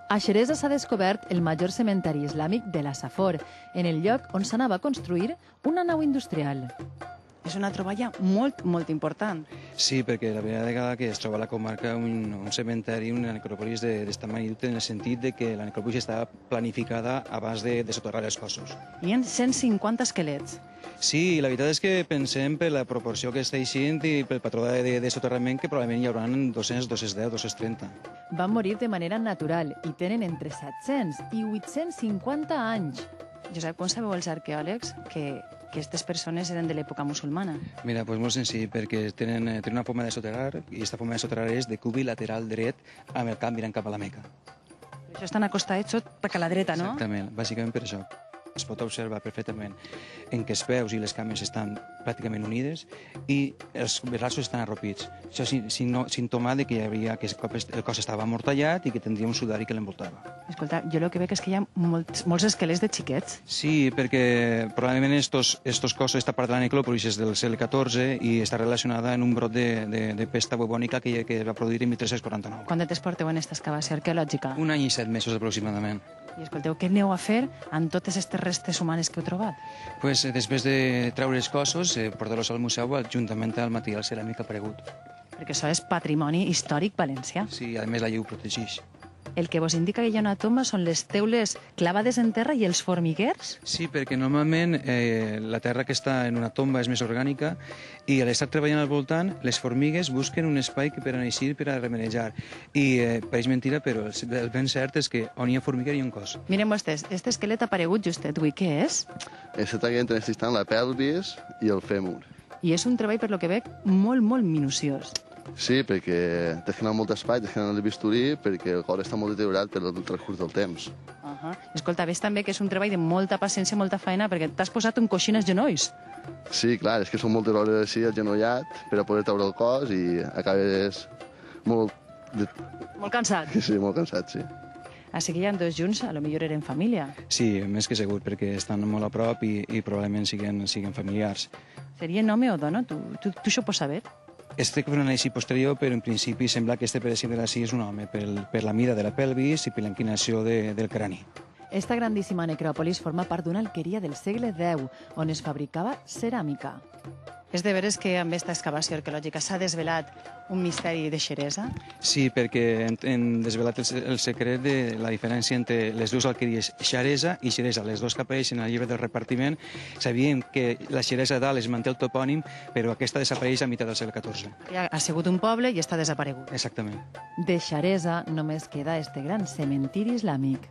A Xeresa s'ha descobert el major cementeri islàmic de la Safor, en el lloc on s'anava a construir una nau industrial. És una troballa molt important. Sí, perquè la primera vegada que es troba a la comarca un cementeri, una necròpolis d'esta magnitud, en el sentit de que la necròpolis estava planificada abans de soterrar els cossos. Hi ha 150 esquelets. Sí, la veritat és que pensem per la proporció que està eixint i pel patró de soterrament que probablement hi haurà 200, 210, 230. Van morir de manera natural i tenen entre 700 i 850 anys. Josep, com sabeu els arqueòlegs que aquestes persones eren de l'època musulmana? Mira, doncs molt senzill, perquè tenen una forma de soterrar, i aquesta forma de soterrar és de cubi lateral dret amb el cap mirant cap a la Meca. Per això estan acostats tot a la dreta, no? Exactament, bàsicament per això. Es pot observar perfectament en què els peus i les cames estan pràcticament unides i els braços estan arropits. Això és símptoma de que el cos estava amortallat i que tindria un sudari que l'envoltava. Escolta, jo el que veig és que hi ha molts esquelets de xiquets. Sí, perquè probablement estos cossos, esta part de la necròpolis és del segle XIV i està relacionada en un brot de pesta bubònica que es va produir en 1349. Quant de temps porteu en aquesta excavació arqueològica? 1 any i 7 mesos aproximadament. I escolteu, què aneu a fer amb totes aquestes restes humanes que heu trobat? Pues, després de treure els cossos, portar-los al museu juntament amb el material ceràmic aparegut. Perquè això és patrimoni històric valencià. Sí, a més la llei ho protegeix. El que vos indica que hi ha una tomba són les teules clavades en terra i els formiguers? Sí, perquè normalment la terra que està en una tomba és més orgànica i a l'estar treballant al voltant, les formigues busquen un espai per a eixir, per a remenejar. I pareix mentira, però el ben cert és que on hi ha formiguer hi ha un cos. Miren vostès, este esquelet ha aparegut justet avui. Què és? Està traient en aquest instant la pelvis i el fèmur. I és un treball, per lo que veig, molt minuciós. Sí, perquè t'has quedat molt espai, t'has quedat el bisturí, perquè el cor està molt deteriorat per el transcurs del temps. Escolta, ves també que és un treball de molta paciència, molta feina, perquè t'has posat un coixí als genolls. Sí, clar, és que són moltes hores així agenollat per a poder treure el cos i acabes molt... Molt cansat. Sí, molt cansat, sí. Així que ja dos junts, a lo millor eren família. Sí, més que segur, perquè estan molt a prop i probablement siguen familiars. Serien home o dona? Tu això ho pots saber? Estic fent un anàlisi posterior, però en principi sembla que per exemple sí és un home, per la mida de la pelvis i per la inclinació del crani. Esta grandíssima necròpolis forma part d'una alqueria del segle X, on es fabricava ceràmica. És de veres que amb aquesta excavació arqueològica s'ha desvelat un misteri de Xeresa? Sí, perquè hem desvelat el secret de la diferència entre les dues alqueries Xeresa i Xeresa. Les dues que apareixen al llibre del repartiment. Sabíem que la Xeresa dalt es manté el topònim, però aquesta desapareix a meitat del segle XIV. Ha sigut un poble i està desaparegut. Exactament. De Xeresa només queda este gran cementiri islàmic.